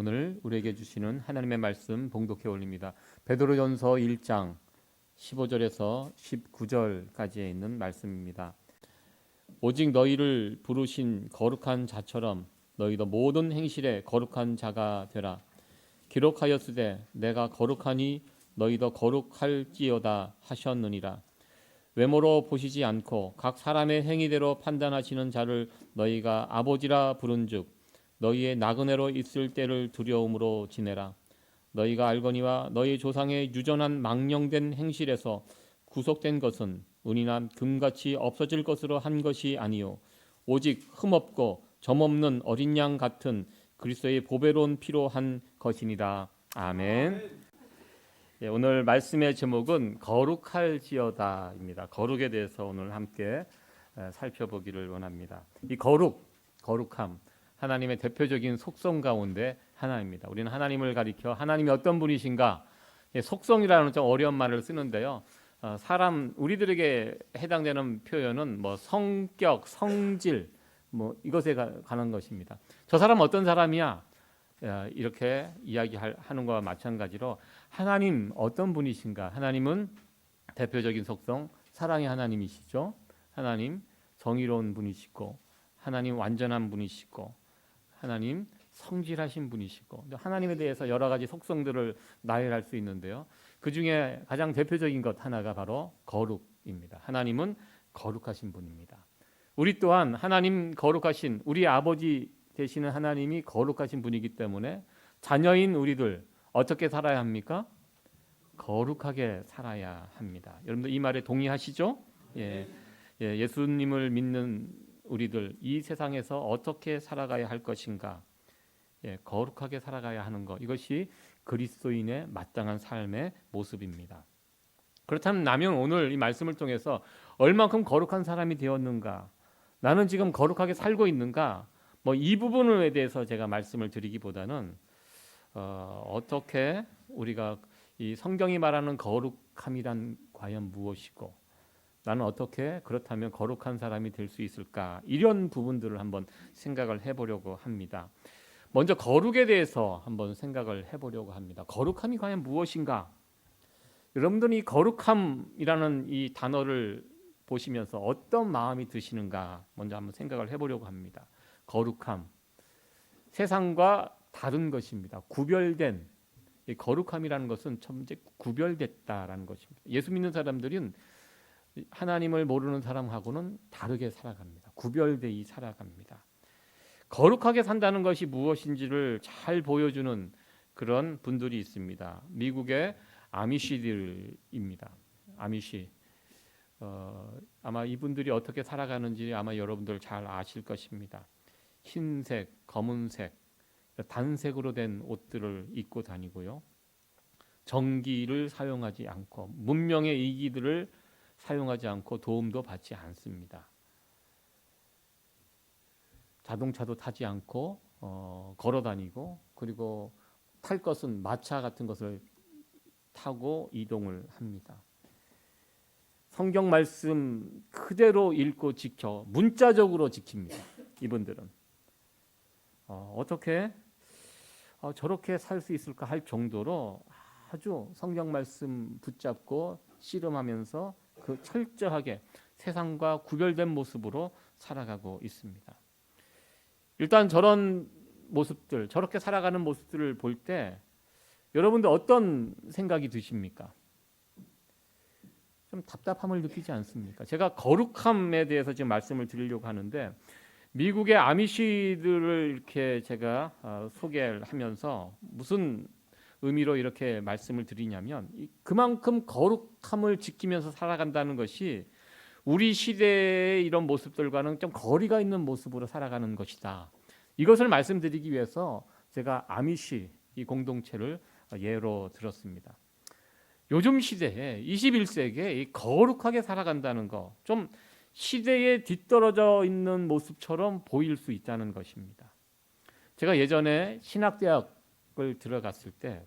오늘 우리에게 주시는 하나님의 말씀 봉독해 올립니다. 베드로전서 1장 15절에서 19절까지에 있는 말씀입니다. 오직 너희를 부르신 거룩한 자처럼 너희도 모든 행실에 거룩한 자가 되라. 기록하였으되 내가 거룩하니 너희도 거룩할지어다 하셨느니라. 외모로 보시지 않고 각 사람의 행위대로 판단하시는 자를 너희가 아버지라 부른즉 너희의 나그네로 있을 때를 두려움으로 지내라. 너희가 알거니와 너희 조상의 유전한 망령된 행실에서 구속된 것은 은이나 금같이 없어질 것으로 한 것이 아니요 오직 흠없고 점없는 어린 양 같은 그리스도의 보배로운 피로 한 것이니라. 아멘. 예, 오늘 말씀의 제목은 거룩할지어다입니다. 거룩에 대해서 오늘 함께 살펴보기를 원합니다. 이 거룩함, 하나님의 대표적인 속성 가운데 하나입니다. 우리는 하나님을 가리켜 하나님이 어떤 분이신가, 속성이라는 좀 어려운 말을 쓰는데요. 우리들에게 해당되는 표현은 뭐 성격, 성질, 뭐 이것에 관한 것입니다. 저 사람 어떤 사람이야? 이렇게 이야기하는 것과 마찬가지로 하나님 어떤 분이신가? 하나님은 대표적인 속성 사랑의 하나님이시죠. 하나님 정의로운 분이시고 하나님 완전한 분이시고 하나님 성실하신 분이시고 하나님에 대해서 여러 가지 속성들을 나열할 수 있는데요. 그 중에 가장 대표적인 것 하나가 바로 거룩입니다. 하나님은 거룩하신 분입니다. 우리 또한 하나님 거룩하신 우리 아버지 되시는 하나님이 거룩하신 분이기 때문에 자녀인 우리들 어떻게 살아야 합니까? 거룩하게 살아야 합니다. 여러분들 이 말에 동의하시죠? 예수님을 믿는 우리들 이 세상에서 어떻게 살아가야 할 것인가? 거룩하게 살아가야 하는 것, 이것이 그리스도인의 마땅한 삶의 모습입니다. 그렇다면 나는 오늘 이 말씀을 통해서 얼만큼 거룩한 사람이 되었는가? 나는 지금 거룩하게 살고 있는가? 이 부분에 대해서 제가 말씀을 드리기보다는 어떻게 우리가 이 성경이 말하는 거룩함이란 과연 무엇이고 나는 어떻게 그렇다면 거룩한 사람이 될 수 있을까? 이런 부분들을 한번 생각을 해보려고 합니다. 먼저 거룩에 대해서 한번 생각을 해보려고 합니다. 거룩함이 과연 무엇인가? 여러분들이 이 거룩함이라는 이 단어를 보시면서 어떤 마음이 드시는가 먼저 한번 생각을 해보려고 합니다. 거룩함, 세상과 다른 것입니다. 구별된, 이 거룩함이라는 것은 참 이제 구별됐다라는 것입니다. 예수 믿는 사람들은 하나님을 모르는 사람하고는 다르게 살아갑니다. 구별되이 살아갑니다. 거룩하게 산다는 것이 무엇인지를 잘 보여주는 그런 분들이 있습니다. 미국의 아미시들입니다. 아미시. 아마 이분들이 어떻게 살아가는지 아마 여러분들 잘 아실 것입니다. 흰색, 검은색, 단색으로 된 옷들을 입고 다니고요. 전기를 사용하지 않고 문명의 이기들을 사용하지 않고 도움도 받지 않습니다. 자동차도 타지 않고 걸어 다니고 그리고 탈 것은 마차 같은 것을 타고 이동을 합니다. 성경 말씀 그대로 읽고 지켜 문자적으로 지킵니다. 이분들은 어떻게 저렇게 살 수 있을까 할 정도로 아주 성경 말씀 붙잡고 씨름하면서 그 철저하게 세상과 구별된 모습으로 살아가고 있습니다. 일단 저런 모습들, 저렇게 살아가는 모습들을 볼 때 여러분들 어떤 생각이 드십니까? 좀 답답함을 느끼지 않습니까? 제가 거룩함에 대해서 지금 말씀을 드리려고 하는데 미국의 아미시들을 이렇게 제가 소개를 하면서 무슨 의미로 이렇게 말씀을 드리냐면 그만큼 거룩함을 지키면서 살아간다는 것이 우리 시대의 이런 모습들과는 좀 거리가 있는 모습으로 살아가는 것이다. 이것을 말씀드리기 위해서 제가 아미시 이 공동체를 예로 들었습니다. 요즘 시대에 21세기에 이 거룩하게 살아간다는 거 좀 시대에 뒤떨어져 있는 모습처럼 보일 수 있다는 것입니다. 제가 예전에 신학대학을 들어갔을 때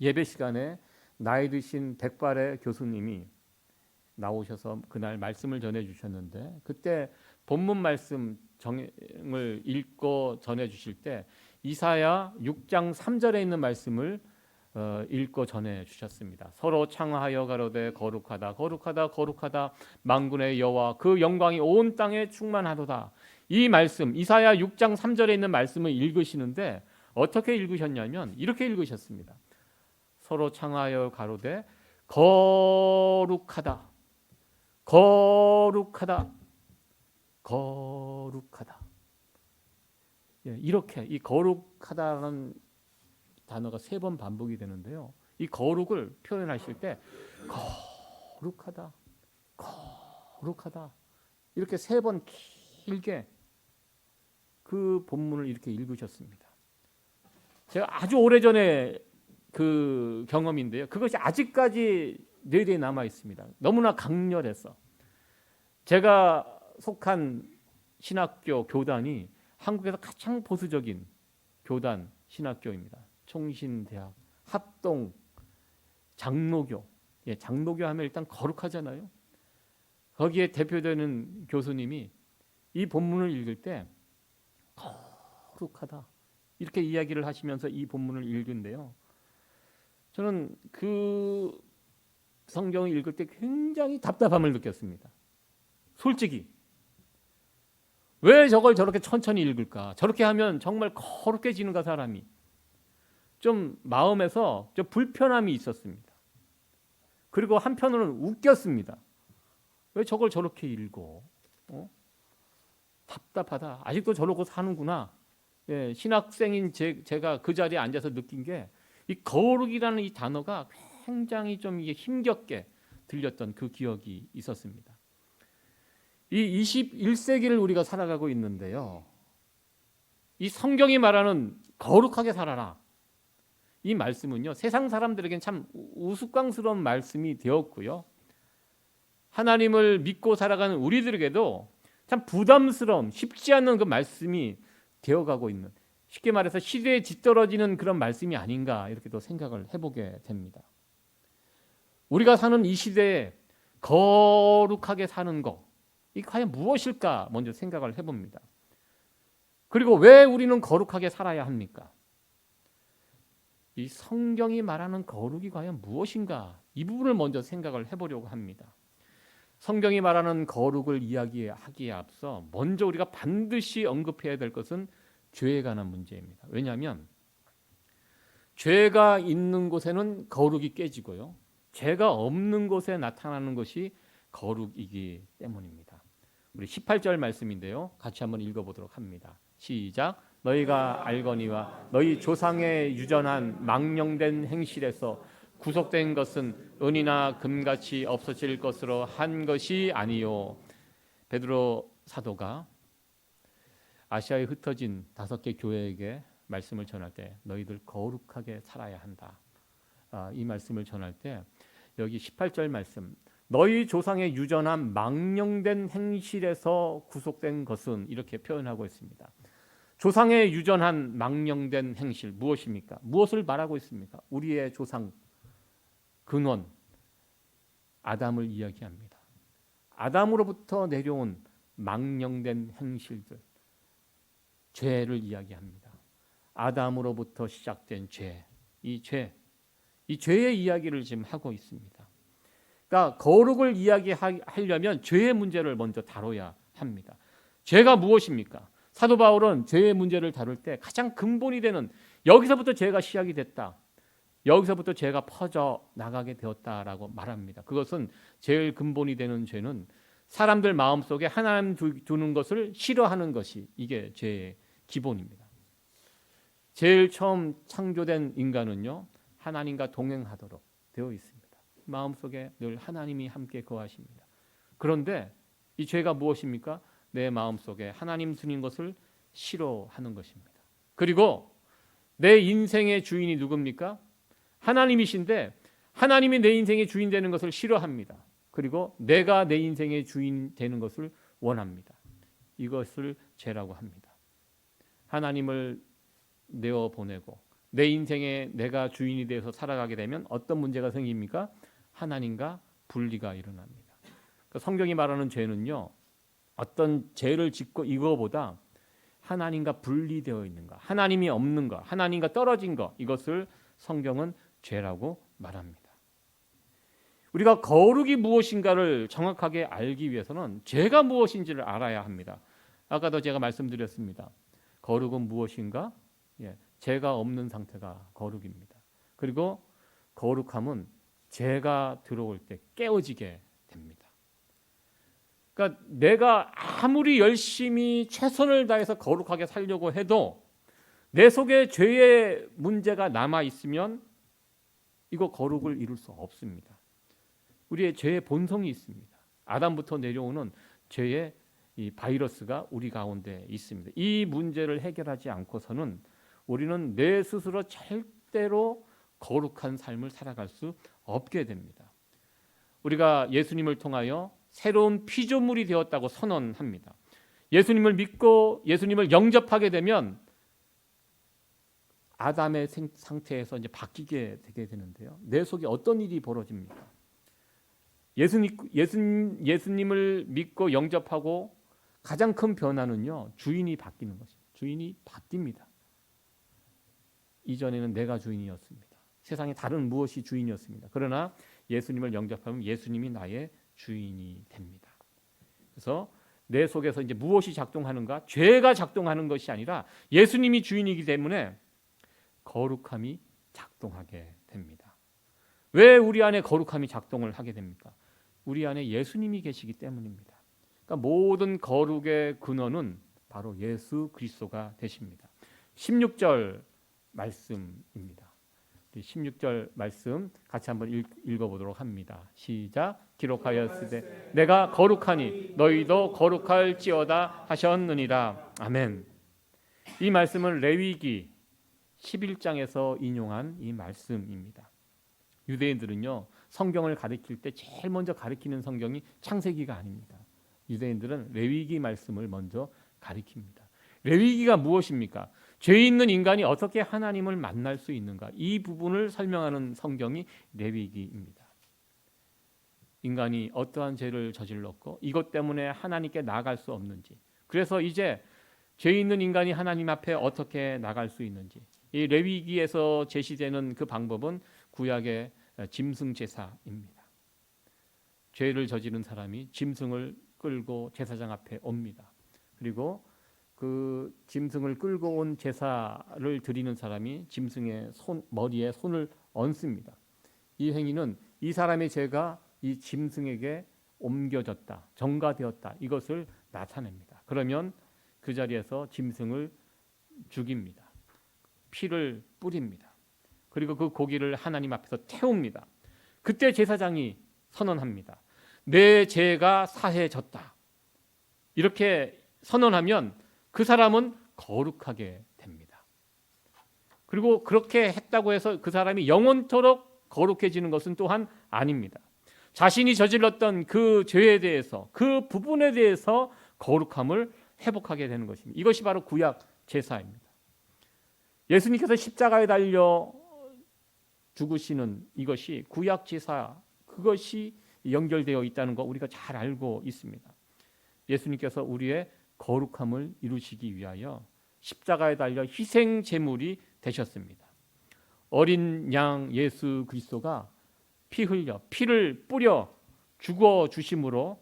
예배 시간에 나이 드신 백발의 교수님이 나오셔서 그날 말씀을 전해 주셨는데 그때 본문 말씀 정을 읽고 전해 주실 때 이사야 6장 3절에 있는 말씀을 읽고 전해 주셨습니다. 서로 창하여 가로되 거룩하다 거룩하다 거룩하다 만군의 여호와 그 영광이 온 땅에 충만하도다. 이 말씀 이사야 6장 3절에 있는 말씀을 읽으시는데 어떻게 읽으셨냐면 이렇게 읽으셨습니다. 서로 창하여 가로되 거룩하다 거룩하다 거룩하다. 이렇게 이 거룩하다라는 단어가 3번 반복이 되는데요. 이 거룩을 표현하실 때 거룩하다 거룩하다 이렇게 3번 길게 그 본문을 이렇게 읽으셨습니다. 제가 아주 오래전에 그 경험인데요. 그것이 아직까지 뇌리에 남아 있습니다. 너무나 강렬해서. 제가 속한 신학교 교단이 한국에서 가장 보수적인 교단 신학교입니다. 총신대학, 합동, 장로교. 장로교 하면 일단 거룩하잖아요. 거기에 대표되는 교수님이 이 본문을 읽을 때 거룩하다 이렇게 이야기를 하시면서 이 본문을 읽은데요. 저는 그 성경을 읽을 때 굉장히 답답함을 느꼈습니다. 솔직히 왜 저걸 저렇게 천천히 읽을까? 저렇게 하면 정말 거룩해지는가 사람이. 좀 마음에서 좀 불편함이 있었습니다. 그리고 한편으로는 웃겼습니다. 왜 저걸 저렇게 읽어? 답답하다. 아직도 저러고 사는구나. 신학생인 제가 그 자리에 앉아서 느낀 게 이 거룩이라는 이 단어가 굉장히 좀 이게 힘겹게 들렸던 그 기억이 있었습니다. 이 21세기를 우리가 살아가고 있는데요. 이 성경이 말하는 거룩하게 살아라. 이 말씀은요. 세상 사람들에겐 참 우스꽝스러운 말씀이 되었고요. 하나님을 믿고 살아가는 우리들에게도 참 부담스러운 쉽지 않은 그 말씀이 되어가고 있는 쉽게 말해서 시대에 뒤떨어지는 그런 말씀이 아닌가 이렇게 또 생각을 해보게 됩니다. 우리가 사는 이 시대에 거룩하게 사는 것 이 과연 무엇일까 먼저 생각을 해봅니다. 그리고 왜 우리는 거룩하게 살아야 합니까? 이 성경이 말하는 거룩이 과연 무엇인가 이 부분을 먼저 생각을 해보려고 합니다. 성경이 말하는 거룩을 이야기하기에 앞서 먼저 우리가 반드시 언급해야 될 것은 죄에 관한 문제입니다. 왜냐하면 죄가 있는 곳에는 거룩이 깨지고요. 죄가 없는 곳에 나타나는 것이 거룩이기 때문입니다. 우리 18절 말씀인데요. 같이 한번 읽어보도록 합니다. 시작. 너희가 알거니와 너희 조상의 유전한 망령된 행실에서 구속된 것은 은이나 금같이 없어질 것으로 한 것이 아니요. 베드로 사도가 아시아에 흩어진 5개 교회에게 말씀을 전할 때 너희들 거룩하게 살아야 한다. 이 말씀을 전할 때 여기 18절 말씀 너희 조상의 유전한 망령된 행실에서 구속된 것은 이렇게 표현하고 있습니다. 조상의 유전한 망령된 행실 무엇입니까? 무엇을 말하고 있습니까? 우리의 조상 근원 아담을 이야기합니다. 아담으로부터 내려온 망령된 행실들 죄를 이야기합니다. 아담으로부터 시작된 죄, 이 죄의 이야기를 지금 하고 있습니다. 그러니까 거룩을 이야기하려면 죄의 문제를 먼저 다뤄야 합니다. 죄가 무엇입니까? 사도 바울은 죄의 문제를 다룰 때 가장 근본이 되는 여기서부터 죄가 시작이 됐다. 여기서부터 죄가 퍼져 나가게 되었다라고 말합니다. 그것은 제일 근본이 되는 죄는 사람들 마음속에 하나님 두는 것을 싫어하는 것이 이게 죄의 기본입니다. 제일 처음 창조된 인간은요. 하나님과 동행하도록 되어 있습니다. 마음속에 늘 하나님이 함께 거하십니다. 그런데 이 죄가 무엇입니까? 내 마음속에 하나님 두는 것을 싫어하는 것입니다. 그리고 내 인생의 주인이 누굽니까? 하나님이신데 하나님이 내 인생의 주인 되는 것을 싫어합니다. 그리고 내가 내 인생의 주인 되는 것을 원합니다. 이것을 죄라고 합니다. 하나님을 내어보내고 내 인생에 내가 주인이 되어서 살아가게 되면 어떤 문제가 생깁니까? 하나님과 분리가 일어납니다. 성경이 말하는 죄는요. 어떤 죄를 짓고 이거보다 하나님과 분리되어 있는 것, 하나님이 없는 것, 하나님과 떨어진 것, 이것을 성경은 죄라고 말합니다. 우리가 거룩이 무엇인가를 정확하게 알기 위해서는 죄가 무엇인지를 알아야 합니다. 아까도 제가 말씀드렸습니다. 거룩은 무엇인가? 죄가 없는 상태가 거룩입니다. 그리고 거룩함은 죄가 들어올 때 깨어지게 됩니다. 그러니까 내가 아무리 열심히 최선을 다해서 거룩하게 살려고 해도 내 속에 죄의 문제가 남아 있으면 이거 거룩을 이룰 수 없습니다. 우리의 죄의 본성이 있습니다. 아담부터 내려오는 죄의 이 바이러스가 우리 가운데 있습니다. 이 문제를 해결하지 않고서는 우리는 내 스스로 절대로 거룩한 삶을 살아갈 수 없게 됩니다. 우리가 예수님을 통하여 새로운 피조물이 되었다고 선언합니다. 예수님을 믿고 예수님을 영접하게 되면 아담의 상태에서 이제 바뀌게 되게 되는데요. 내 속에 어떤 일이 벌어집니까? 예수님을 믿고 영접하고 가장 큰 변화는요, 주인이 바뀌는 것입니다. 주인이 바뀝니다. 이전에는 내가 주인이었습니다. 세상에 다른 무엇이 주인이었습니다. 그러나 예수님을 영접하면 예수님이 나의 주인이 됩니다. 그래서 내 속에서 이제 무엇이 작동하는가? 죄가 작동하는 것이 아니라 예수님이 주인이기 때문에 거룩함이 작동하게 됩니다. 왜 우리 안에 거룩함이 작동을 하게 됩니까? 우리 안에 예수님이 계시기 때문입니다. 그러니까 모든 거룩의 근원은 바로 예수 그리스도가 되십니다. 16절 말씀입니다. 16절 말씀 같이 한번 읽어보도록 합니다. 시작. 기록하였으되 내가 거룩하니 너희도 거룩할지어다 하셨느니라. 아멘. 이 말씀은 레위기 11장에서 인용한 이 말씀입니다. 유대인들은요, 성경을 가르칠 때 제일 먼저 가르치는 성경이 창세기가 아닙니다. 유대인들은 레위기 말씀을 먼저 가르칩니다. 레위기가 무엇입니까? 죄 있는 인간이 어떻게 하나님을 만날 수 있는가? 이 부분을 설명하는 성경이 레위기입니다. 인간이 어떠한 죄를 저질렀고 이것 때문에 하나님께 나아갈 수 없는지, 그래서 이제 죄 있는 인간이 하나님 앞에 어떻게 나갈 수 있는지, 이 레위기에서 제시되는 그 방법은 구약의 짐승 제사입니다. 죄를 저지른 사람이 짐승을 끌고 제사장 앞에 옵니다. 그리고 그 짐승을 끌고 온 제사를 드리는 사람이 짐승의 머리에 손을 얹습니다. 이 행위는 이 사람의 죄가 이 짐승에게 옮겨졌다, 전가되었다, 이것을 나타냅니다. 그러면 그 자리에서 짐승을 죽입니다. 피를 뿌립니다. 그리고 그 고기를 하나님 앞에서 태웁니다. 그때 제사장이 선언합니다. 내 죄가 사해졌다. 이렇게 선언하면 그 사람은 거룩하게 됩니다. 그리고 그렇게 했다고 해서 그 사람이 영원토록 거룩해지는 것은 또한 아닙니다. 자신이 저질렀던 그 죄에 대해서, 그 부분에 대해서 거룩함을 회복하게 되는 것입니다. 이것이 바로 구약 제사입니다. 예수님께서 십자가에 달려 죽으시는 이것이 구약 제사, 그것이 연결되어 있다는 거 우리가 잘 알고 있습니다. 예수님께서 우리의 거룩함을 이루시기 위하여 십자가에 달려 희생 제물이 되셨습니다. 어린 양 예수 그리스도가 피 흘려, 피를 뿌려 죽어 주심으로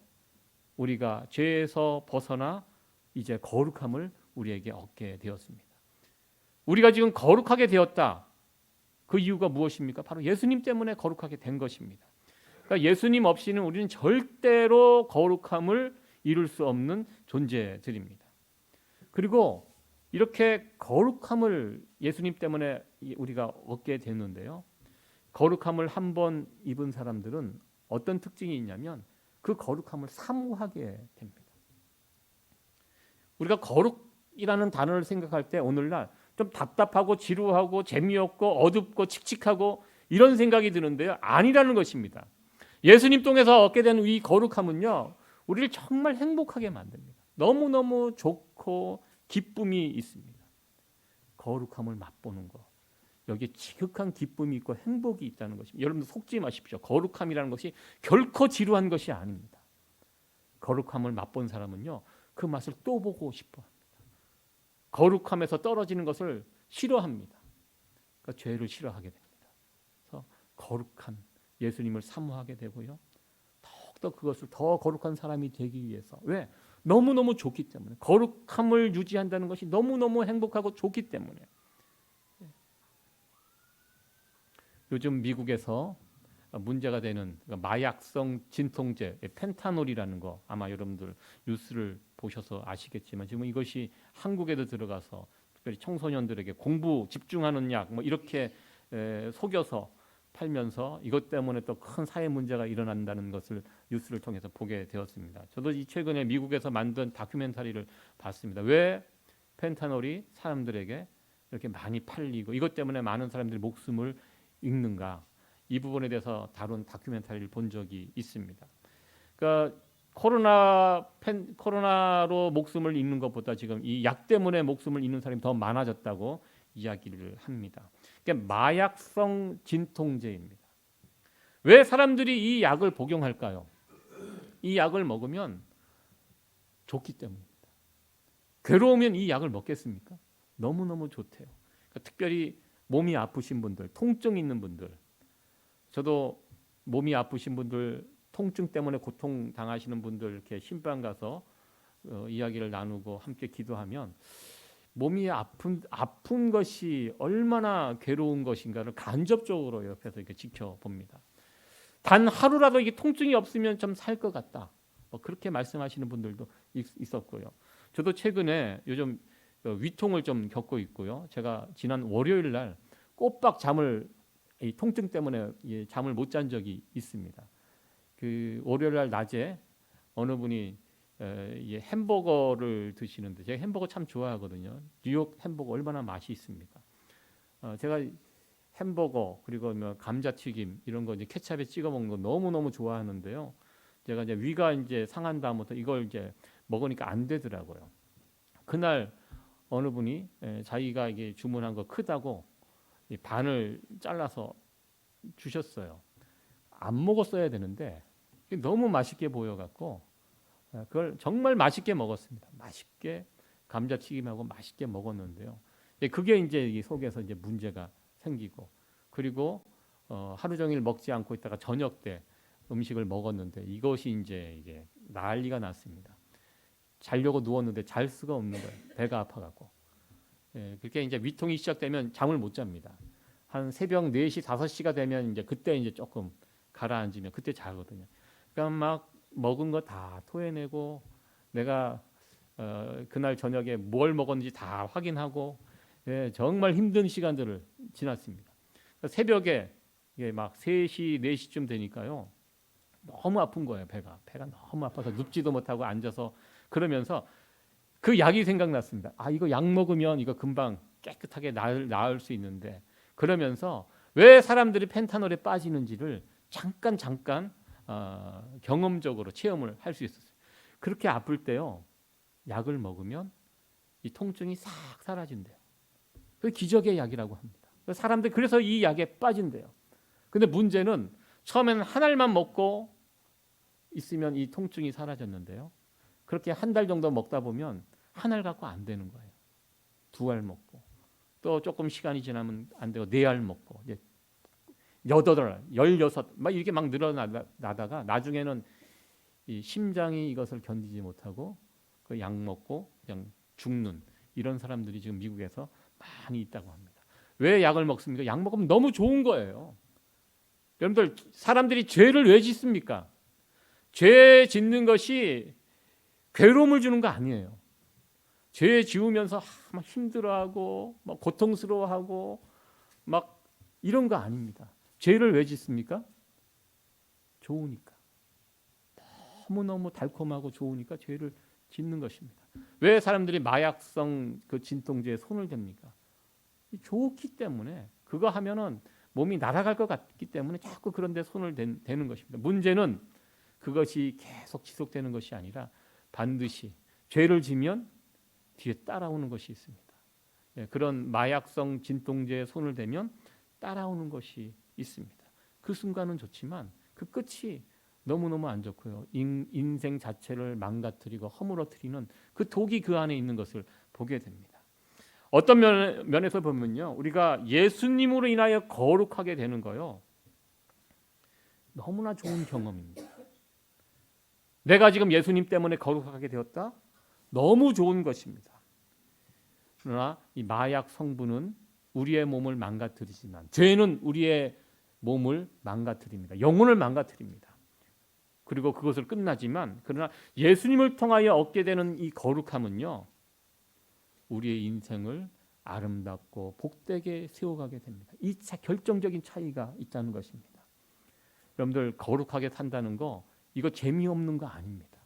우리가 죄에서 벗어나 이제 거룩함을 우리에게 얻게 되었습니다. 우리가 지금 거룩하게 되었다. 그 이유가 무엇입니까? 바로 예수님 때문에 거룩하게 된 것입니다. 그러니까 예수님 없이는 우리는 절대로 거룩함을 이룰 수 없는 존재들입니다. 그리고 이렇게 거룩함을 예수님 때문에 우리가 얻게 됐는데요. 거룩함을 한번 입은 사람들은 어떤 특징이 있냐면 그 거룩함을 사모하게 됩니다. 우리가 거룩이라는 단어를 생각할 때 오늘날 좀 답답하고 지루하고 재미없고 어둡고 칙칙하고 이런 생각이 드는데요. 아니라는 것입니다. 예수님 통해서 얻게 된 이 거룩함은요, 우리를 정말 행복하게 만듭니다. 너무너무 좋고 기쁨이 있습니다. 거룩함을 맛보는 것, 여기에 지극한 기쁨이 있고 행복이 있다는 것입니다. 여러분들 속지 마십시오. 거룩함이라는 것이 결코 지루한 것이 아닙니다. 거룩함을 맛본 사람은요, 그 맛을 또 보고 싶어 합니다. 거룩함에서 떨어지는 것을 싫어합니다. 그러니까 죄를 싫어하게 됩니다. 그래서 거룩한 예수님을 사모하게 되고요. 더욱더 그것을 더 거룩한 사람이 되기 위해서. 왜? 너무너무 좋기 때문에. 거룩함을 유지한다는 것이 너무너무 행복하고 좋기 때문에. 요즘 미국에서 문제가 되는 마약성 진통제 펜타놀이라는 거, 아마 여러분들 뉴스를 보셔서 아시겠지만 지금 이것이 한국에도 들어가서 특별히 청소년들에게 공부 집중하는 약 뭐 이렇게 속여서 팔면서 이것 때문에 또 큰 사회 문제가 일어난다는 것을 뉴스를 통해서 보게 되었습니다. 저도 이 최근에 미국에서 만든 다큐멘터리를 봤습니다. 왜 펜타놀이 사람들에게 이렇게 많이 팔리고 이것 때문에 많은 사람들이 목숨을 잃는가, 이 부분에 대해서 다룬 다큐멘터리를 본 적이 있습니다. 그러니까 코로나로 목숨을 잃는 것보다 지금 이 약 때문에 목숨을 잃는 사람이 더 많아졌다고 이야기를 합니다. 그러니까 마약성 진통제입니다. 왜 사람들이 이 약을 복용할까요? 이 약을 먹으면 좋기 때문입니다. 괴로우면 이 약을 먹겠습니까? 너무너무 좋대요. 그러니까 특별히 몸이 아프신 분들, 통증 있는 분들, 저도 몸이 아프신 분들, 통증 때문에 고통 당하시는 분들 이렇게 신방 가서 이야기를 나누고 함께 기도하면 몸이 아픈 것이 얼마나 괴로운 것인가를 간접적으로 옆에서 이렇게 지켜봅니다. 단 하루라도 이게 통증이 없으면 좀 살 것 같다. 뭐 그렇게 말씀하시는 분들도 있었고요. 저도 최근에 요즘 위통을 좀 겪고 있고요. 제가 지난 월요일 날 꼬박 이 통증 때문에 잠을 못 잔 적이 있습니다. 그 월요일 날 낮에 어느 분이 햄버거를 드시는데, 제가 햄버거 참 좋아하거든요. 뉴욕 햄버거 얼마나 맛이 있습니까? 제가 햄버거 그리고 뭐 감자튀김 이런 거 이제 케찹에 찍어 먹는 거 너무 좋아하는데요. 제가 이제 위가 이제 상한 다음부터 이걸 이제 먹으니까 안 되더라고요. 그날 어느 분이 자기가 이게 주문한 거 크다고 반을 잘라서 주셨어요. 안 먹었어야 되는데 너무 맛있게 보여갖고 그걸 정말 맛있게 먹었습니다. 맛있게 감자튀김하고 맛있게 먹었는데요. 그게 이제 이 속에서 이제 문제가 생기고, 그리고 하루 종일 먹지 않고 있다가 저녁 때 음식을 먹었는데 이것이 이제 이게 난리가 났습니다. 자려고 누웠는데 잘 수가 없는 거예요. 배가 아파갖고. 그렇게 이제 위통이 시작되면 잠을 못 잡니다. 한 새벽 4시, 5시가 되면 이제 그때 이제 조금 가라앉으면 그때 자거든요. 그러니까 막 먹은 거 다 토해내고 내가 그날 저녁에 뭘 먹었는지 다 확인하고 정말 힘든 시간들을 지났습니다. 그러니까 새벽에 이게 막 3시, 4시쯤 되니까요. 너무 아픈 거예요. 배가 너무 아파서 눕지도 못하고 앉아서 그러면서 그 약이 생각났습니다. 이거 약 먹으면 이거 금방 깨끗하게 나을 수 있는데, 그러면서 왜 사람들이 펜타놀에 빠지는지를 잠깐 경험적으로 체험을 할 수 있었어요. 그렇게 아플 때요, 약을 먹으면 이 통증이 싹 사라진대요. 그 기적의 약이라고 합니다. 사람들이 그래서 이 약에 빠진대요. 근데 문제는 처음에는 한 알만 먹고 있으면 이 통증이 사라졌는데요. 그렇게 한 달 정도 먹다 보면 한 알 갖고 안 되는 거예요. 2알 먹고 또 조금 시간이 지나면 안 되고 4알 먹고 이제 8알, 16 막 이렇게 막 늘어나다가 나중에는 이 심장이 이것을 견디지 못하고 그 약 먹고 그냥 죽는 이런 사람들이 지금 미국에서 많이 있다고 합니다. 왜 약을 먹습니까? 약 먹으면 너무 좋은 거예요. 여러분들, 사람들이 죄를 왜 짓습니까? 죄 짓는 것이 괴로움을 주는 거 아니에요. 죄 지으면서 막 힘들어하고 막 고통스러워하고 막 이런 거 아닙니다. 죄를 왜 짓습니까? 좋으니까. 너무너무 달콤하고 좋으니까 죄를 짓는 것입니다. 왜 사람들이 마약성 그 진통제에 손을 댑니까? 좋기 때문에. 그거 하면은 몸이 날아갈 것 같기 때문에 자꾸 그런 데 손을 대는 것입니다. 문제는 그것이 계속 지속되는 것이 아니라 반드시 죄를 지면 뒤에 따라오는 것이 있습니다. 그런 마약성 진통제에 손을 대면 따라오는 것이 있습니다. 그 순간은 좋지만 그 끝이 너무너무 안 좋고요. 인생 자체를 망가뜨리고 허물어뜨리는 그 독이 그 안에 있는 것을 보게 됩니다. 어떤 면에서 보면요, 우리가 예수님으로 인하여 거룩하게 되는 거요, 너무나 좋은 경험입니다. 내가 지금 예수님 때문에 거룩하게 되었다? 너무 좋은 것입니다. 그러나 이 마약 성분은 우리의 몸을 망가뜨리지만, 죄는 우리의 몸을 망가뜨립니다. 영혼을 망가뜨립니다. 그리고 그것을 끝나지만, 그러나 예수님을 통하여 얻게 되는 이 거룩함은요, 우리의 인생을 아름답고 복되게 세워가게 됩니다. 이 결정적인 차이가 있다는 것입니다. 여러분들, 거룩하게 산다는 거, 이거 재미없는 거 아닙니다.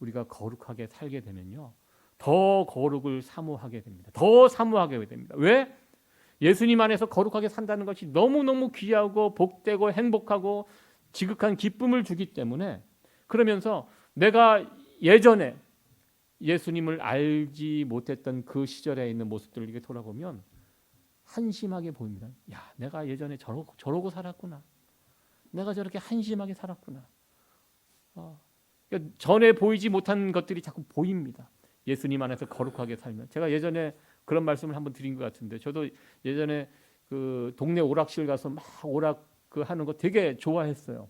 우리가 거룩하게 살게 되면요, 더 거룩을 사모하게 됩니다. 더 사모하게 됩니다. 왜? 예수님 안에서 거룩하게 산다는 것이 너무너무 귀하고 복되고 행복하고 지극한 기쁨을 주기 때문에, 그러면서 내가 예전에 예수님을 알지 못했던 그 시절에 있는 모습들을 이렇게 돌아보면 한심하게 보입니다. 야, 내가 예전에 저러고 살았구나. 내가 저렇게 한심하게 살았구나. 그러니까 전에 보이지 못한 것들이 자꾸 보입니다. 예수님 안에서 거룩하게 살면. 제가 예전에 그런 말씀을 한번 드린 것 같은데, 저도 예전에 그 동네 오락실 가서 막 오락 그 하는 거 되게 좋아했어요.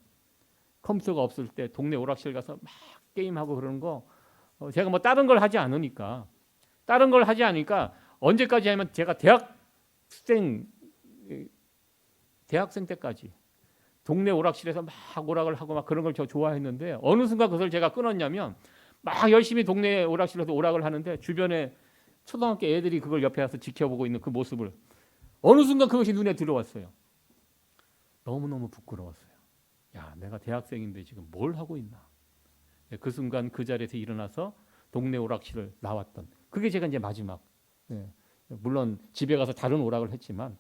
컴퓨터가 없을 때 동네 오락실 가서 막 게임하고 그러는 거, 제가 뭐 다른 걸 하지 않으니까 언제까지 하면, 제가 대학생 때까지 동네 오락실에서 막 오락을 하고 막 그런 걸 저 좋아했는데, 어느 순간 그것을 제가 끊었냐면, 막 열심히 동네 오락실에서 오락을 하는데 주변에 초등학교 애들이 그걸 옆에 와서 지켜보고 있는 그 모습을 어느 순간 그것이 눈에 들어왔어요. 너무너무 부끄러웠어요. 야, 내가 대학생인데 지금 뭘 하고 있나. 그 순간 그 자리에서 일어나서 동네 오락실을 나왔던, 그게 제가 이제 마지막, 물론 집에 가서 다른 오락을 했지만,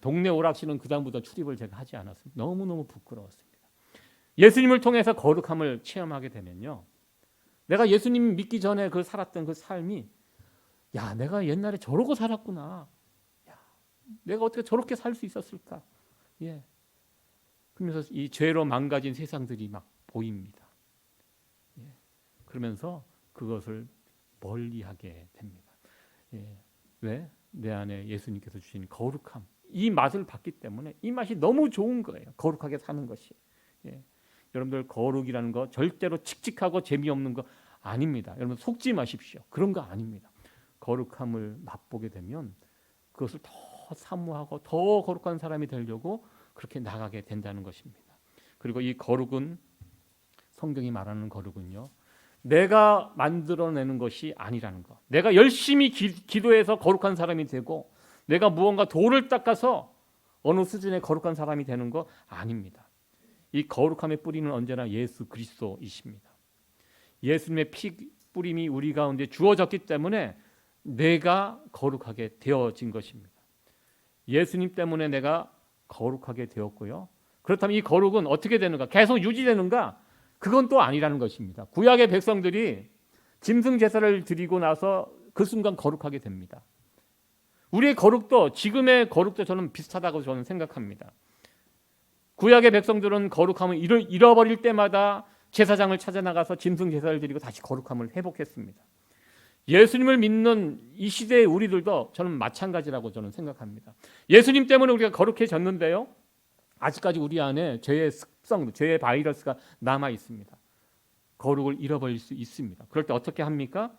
동네 오락실은 그 다음부터 출입을 제가 하지 않았습니다. 너무너무 부끄러웠습니다. 예수님을 통해서 거룩함을 체험하게 되면요, 내가 예수님 믿기 전에 그 살았던 그 삶이, 야, 내가 옛날에 저러고 살았구나. 야, 내가 어떻게 저렇게 살 수 있었을까? 그러면서 이 죄로 망가진 세상들이 막 보입니다. 그러면서 그것을 멀리하게 됩니다. 왜? 내 안에 예수님께서 주신 거룩함, 이 맛을 봤기 때문에 이 맛이 너무 좋은 거예요. 거룩하게 사는 것이. 여러분들, 거룩이라는 거 절대로 칙칙하고 재미없는 거 아닙니다. 여러분, 속지 마십시오. 그런 거 아닙니다. 거룩함을 맛보게 되면 그것을 더 사모하고 더 거룩한 사람이 되려고 그렇게 나가게 된다는 것입니다. 그리고 이 거룩은, 성경이 말하는 거룩은요, 내가 만들어내는 것이 아니라는 것. 내가 열심히 기도해서 거룩한 사람이 되고, 내가 무언가 돌을 닦아서 어느 수준의 거룩한 사람이 되는 거 아닙니다. 이 거룩함의 뿌리는 언제나 예수 그리스도이십니다. 예수님의 피 뿌림이 우리 가운데 주어졌기 때문에 내가 거룩하게 되어진 것입니다. 예수님 때문에 내가 거룩하게 되었고요. 그렇다면 이 거룩은 어떻게 되는가? 계속 유지되는가? 그건 또 아니라는 것입니다. 구약의 백성들이 짐승 제사를 드리고 나서 그 순간 거룩하게 됩니다. 우리의 거룩도, 지금의 거룩도 저는 비슷하다고 저는 생각합니다. 구약의 백성들은 거룩함을 잃어버릴 때마다 제사장을 찾아 나가서 짐승 제사를 드리고 다시 거룩함을 회복했습니다. 예수님을 믿는 이 시대의 우리들도 저는 마찬가지라고 저는 생각합니다. 예수님 때문에 우리가 거룩해졌는데요, 아직까지 우리 안에 죄의 습성, 죄의 바이러스가 남아 있습니다. 거룩을 잃어버릴 수 있습니다. 그럴 때 어떻게 합니까?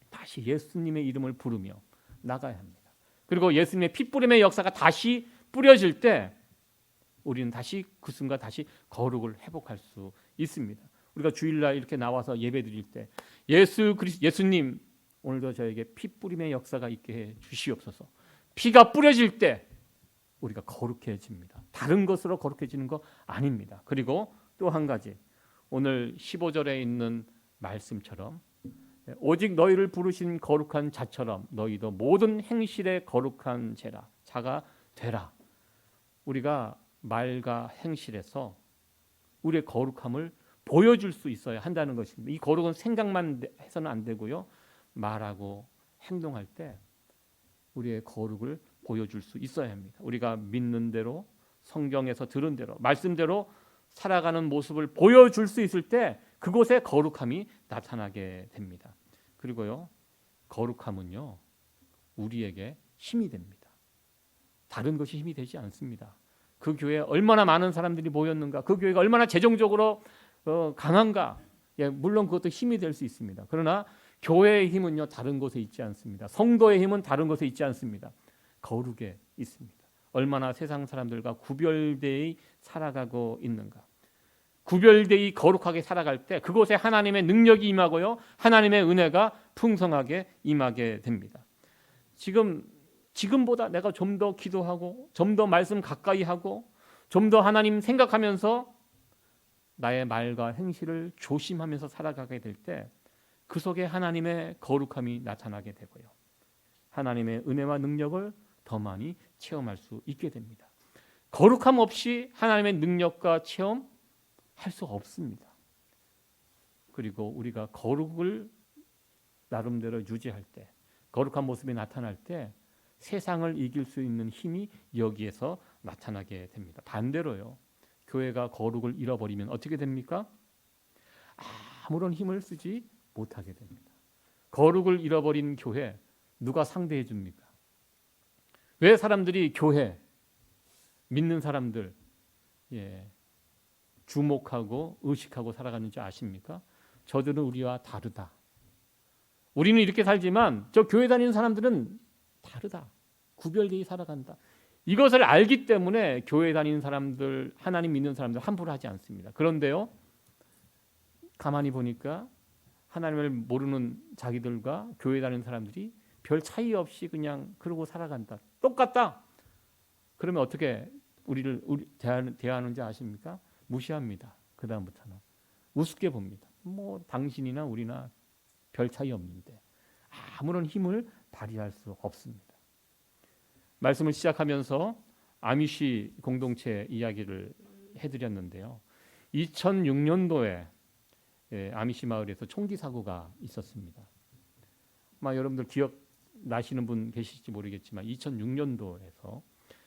다시 예수님의 이름을 부르며 나가야 합니다. 그리고 예수님의 피뿌림의 역사가 다시 뿌려질 때 우리는 다시 그 순간 다시 거룩을 회복할 수 있습니다. 우리가 주일날 이렇게 나와서 예배드릴 때 예수님, 오늘도 저에게 피뿌림의 역사가 있게 해 주시옵소서. 피가 뿌려질 때 우리가 거룩해집니다. 다른 것으로 거룩해지는 거 아닙니다. 그리고 또 한 가지, 오늘 15절에 있는 말씀처럼 오직 너희를 부르신 거룩한 자처럼 너희도 모든 행실에 거룩한 자가 되라. 우리가 말과 행실에서 우리의 거룩함을 보여줄 수 있어야 한다는 것입니다. 이 거룩은 생각만 해서는 안 되고요, 말하고 행동할 때 우리의 거룩을 보여줄 수 있어야 합니다. 우리가 믿는 대로, 성경에서 들은 대로, 말씀대로 살아가는 모습을 보여줄 수 있을 때 그곳에 거룩함이 나타나게 됩니다. 그리고요, 거룩함은요, 우리에게 힘이 됩니다. 다른 것이 힘이 되지 않습니다. 그 교회에 얼마나 많은 사람들이 모였는가, 그 교회가 얼마나 재정적으로 강한가, 물론 그것도 힘이 될 수 있습니다. 그러나 교회의 힘은요, 다른 곳에 있지 않습니다. 성도의 힘은 다른 곳에 있지 않습니다. 거룩에 있습니다. 얼마나 세상 사람들과 구별되이 살아가고 있는가. 구별되이 거룩하게 살아갈 때 그곳에 하나님의 능력이 임하고요, 하나님의 은혜가 풍성하게 임하게 됩니다. 지금보다 내가 좀 더 기도하고 좀 더 말씀 가까이 하고 좀 더 하나님 생각하면서 나의 말과 행실을 조심하면서 살아가게 될 때 그 속에 하나님의 거룩함이 나타나게 되고요, 하나님의 은혜와 능력을 더 많이 체험할 수 있게 됩니다. 거룩함 없이 하나님의 능력과 체험할 수 없습니다. 그리고 우리가 거룩을 나름대로 유지할 때, 거룩한 모습이 나타날 때 세상을 이길 수 있는 힘이 여기에서 나타나게 됩니다. 반대로요, 교회가 거룩을 잃어버리면 어떻게 됩니까? 아무런 힘을 쓰지 못하게 됩니다. 거룩을 잃어버린 교회 누가 상대해 줍니까? 왜 사람들이 교회, 믿는 사람들 주목하고 의식하고 살아가는지 아십니까? 저들은 우리와 다르다. 우리는 이렇게 살지만 저 교회 다니는 사람들은 다르다. 구별되게 살아간다. 이것을 알기 때문에 교회 다니는 사람들, 하나님 믿는 사람들 함부로 하지 않습니다. 그런데요, 가만히 보니까 하나님을 모르는 자기들과 교회 다니는 사람들이 별 차이 없이 그냥 그러고 살아간다. 똑같다. 그러면 어떻게 우리를 대하는지 아십니까? 무시합니다. 그 다음부터는 우습게 봅니다. 뭐 당신이나 우리나 별 차이 없는데 아무런 힘을 발휘할 수 없습니다. 말씀을 시작하면서 아미시 공동체 이야기를 해드렸는데요. 2006년도에 아미시 마을에서 총기 사고가 있었습니다. 아마 여러분들 기억 나시는 분 계실지 모르겠지만 2006년도에서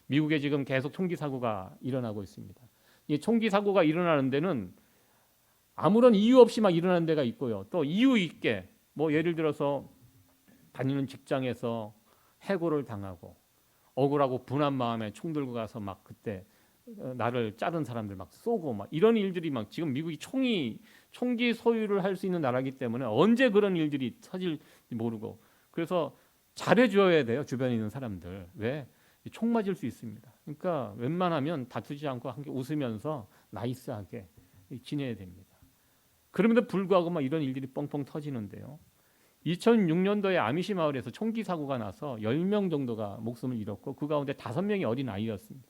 미국에 지금 계속 총기 사고가 일어나고 있습니다. 이 총기 사고가 일어나는 데는 아무런 이유 없이 막 일어나는 데가 있고요. 또 이유 있게 뭐 예를 들어서 다니는 직장에서 해고를 당하고 억울하고 분한 마음에 총 들고 가서 막 그때 나를 자른 사람들 막 쏘고 막 이런 일들이 막 지금 미국이 총기 소유를 할 수 있는 나라이기 때문에 언제 그런 일들이 터질지 모르고 그래서 잘해줘야 돼요. 주변에 있는 사람들. 왜? 총 맞을 수 있습니다. 그러니까 웬만하면 다투지 않고 함께 웃으면서 나이스하게 지내야 됩니다. 그럼에도 불구하고 막 이런 일들이 뻥뻥 터지는데요. 2006년도에 아미시 마을에서 총기 사고가 나서 10명 정도가 목숨을 잃었고 그 가운데 5명이 어린 아이였습니다.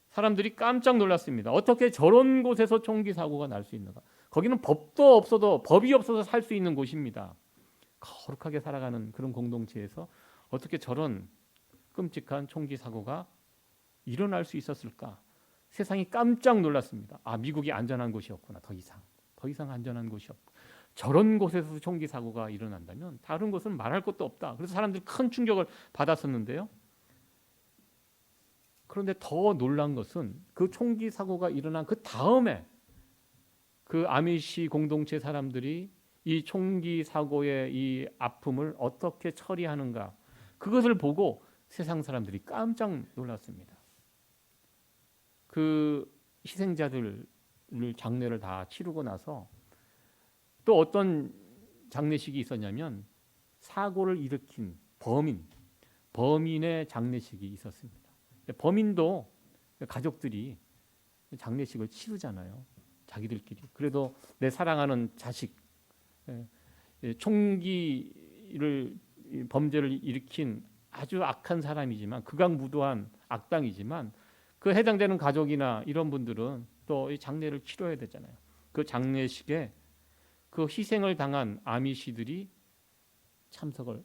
사람들이 깜짝 놀랐습니다. 어떻게 저런 곳에서 총기 사고가 날 수 있는가? 거기는 법이 없어서 살 수 있는 곳입니다. 거룩하게 살아가는 그런 공동체에서 어떻게 저런 끔찍한 총기 사고가 일어날 수 있었을까? 세상이 깜짝 놀랐습니다. 미국이 안전한 곳이었구나. 더 이상 안전한 곳이 없고 저런 곳에서 총기 사고가 일어난다면 다른 곳은 말할 것도 없다. 그래서 사람들이 큰 충격을 받았었는데요. 그런데 더 놀란 것은 그 총기 사고가 일어난 그 다음에 그 아미시 공동체 사람들이 이 총기 사고의 이 아픔을 어떻게 처리하는가, 그것을 보고 세상 사람들이 깜짝 놀랐습니다. 그 희생자들 장례를 다 치르고 나서 또 어떤 장례식이 있었냐면 사고를 일으킨 범인의 장례식이 있었습니다. 범인도 가족들이 장례식을 치르잖아요. 자기들끼리. 그래도 내 사랑하는 자식, 범죄를 일으킨 아주 악한 사람이지만 극악무도한 악당이지만 그 해당되는 가족이나 이런 분들은 또 이 장례를 치러야 되잖아요. 그 장례식에 그 희생을 당한 아미시들이 참석을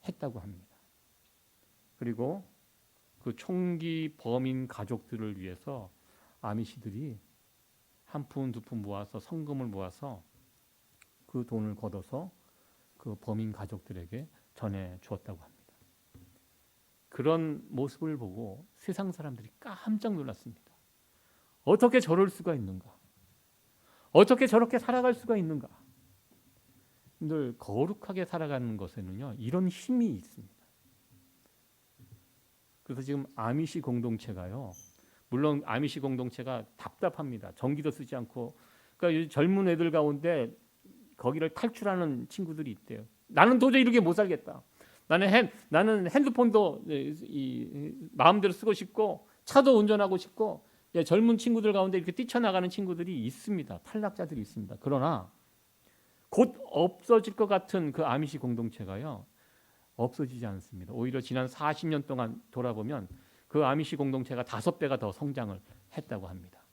했다고 합니다. 그리고 그 총기 범인 가족들을 위해서 아미시들이 한 푼 두 푼 모아서 성금을 모아서 그 돈을 걷어서 그 범인 가족들에게 전해 주었다고 합니다. 그런 모습을 보고 세상 사람들이 깜짝 놀랐습니다. 어떻게 저럴 수가 있는가? 어떻게 저렇게 살아갈 수가 있는가? 늘 거룩하게 살아가는 것에는요, 이런 힘이 있습니다. 그래서 지금 아미시 공동체가요, 물론 아미시 공동체가 답답합니다. 전기도 쓰지 않고, 그러니까 젊은 애들 가운데 거기를 탈출하는 친구들이 있대요. 나는 도저히 이렇게 못 살겠다. 나는 핸드폰도 마음대로 쓰고 싶고 차도 운전하고 싶고, 젊은 친구들 가운데 이렇게 뛰쳐나가는 친구들이 있습니다. 탈락자들이 있습니다. 그러나 곧 없어질 것 같은 그 아미시 공동체가요, 없어지지 않습니다. 오히려 지난 40년 동안 돌아보면 그 아미시 공동체가 5배가 더 성장을 했다고 합니다.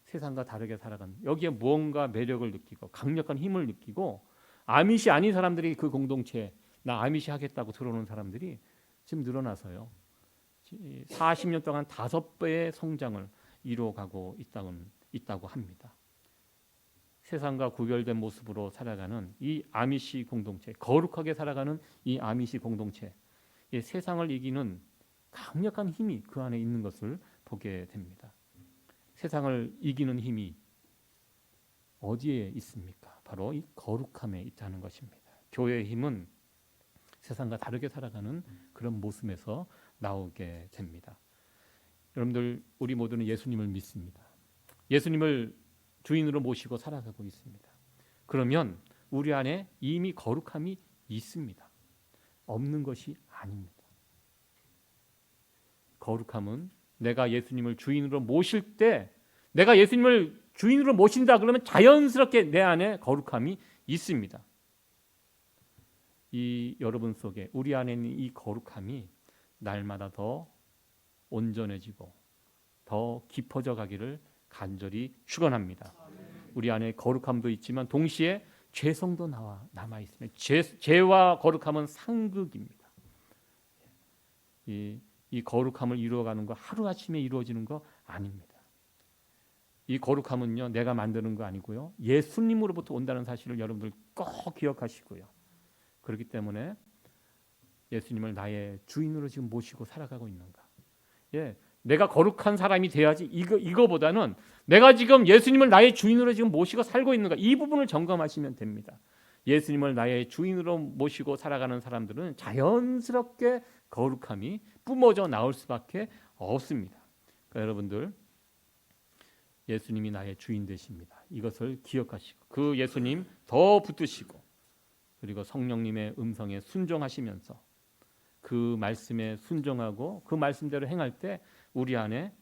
세상과 다르게 살아가는, 여기에 무언가 매력을 느끼고 강력한 힘을 느끼고, 아미시 아닌 사람들이 그 공동체에 나 아미시 하겠다고 들어오는 사람들이 지금 늘어나서요, 40년 동안 5배의 성장을 이루어가고 있다고 합니다. 세상과 구별된 모습으로 살아가는 이 아미시 공동체, 거룩하게 살아가는 이 아미시 공동체, 세상을 이기는 강력한 힘이 그 안에 있는 것을 보게 됩니다. 세상을 이기는 힘이 어디에 있습니까? 바로 이 거룩함에 있다는 것입니다. 교회의 힘은 세상과 다르게 살아가는 그런 모습에서 나오게 됩니다. 여러분들, 우리 모두는 예수님을 믿습니다. 예수님을 주인으로 모시고 살아가고 있습니다. 그러면 우리 안에 이미 거룩함이 있습니다. 없는 것이 아닙니다. 거룩함은 내가 예수님을 주인으로 모실 때, 내가 예수님을 주인으로 모신다 그러면 자연스럽게 내 안에 거룩함이 있습니다. 이 여러분 속에, 우리 안에 있는 이 거룩함이 날마다 더 온전해지고 더 깊어져 가기를 간절히 축원합니다. 우리 안에 거룩함도 있지만 동시에 죄성도 남아 있습니다. 죄와 거룩함은 상극입니다. 이 거룩함을 이루어가는 거 하루아침에 이루어지는 거 아닙니다. 이 거룩함은요, 내가 만드는 거 아니고요, 예수님으로부터 온다는 사실을 여러분들 꼭 기억하시고요. 그렇기 때문에 예수님을 나의 주인으로 지금 모시고 살아가고 있는가? 내가 거룩한 사람이 돼야지, 이거보다는 내가 지금 예수님을 나의 주인으로 지금 모시고 살고 있는가, 이 부분을 점검하시면 됩니다. 예수님을 나의 주인으로 모시고 살아가는 사람들은 자연스럽게 거룩함이 뿜어져 나올 수밖에 없습니다. 그러니까 여러분들, 예수님이 나의 주인 되십니다. 이것을 기억하시고 그 예수님 더 붙드시고, 그리고 성령님의 음성에 순종하시면서 그 말씀에 순종하고 그 말씀대로 행할 때 우리 안에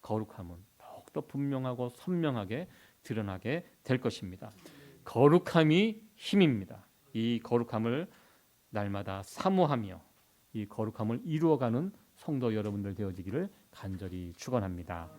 거룩함은 더욱더 분명하고 선명하게 드러나게 될 것입니다. 거룩함이 힘입니다. 이 거룩함을 날마다 사모하며 이 거룩함을 이루어가는 성도 여러분들 되어지기를 간절히 축원합니다.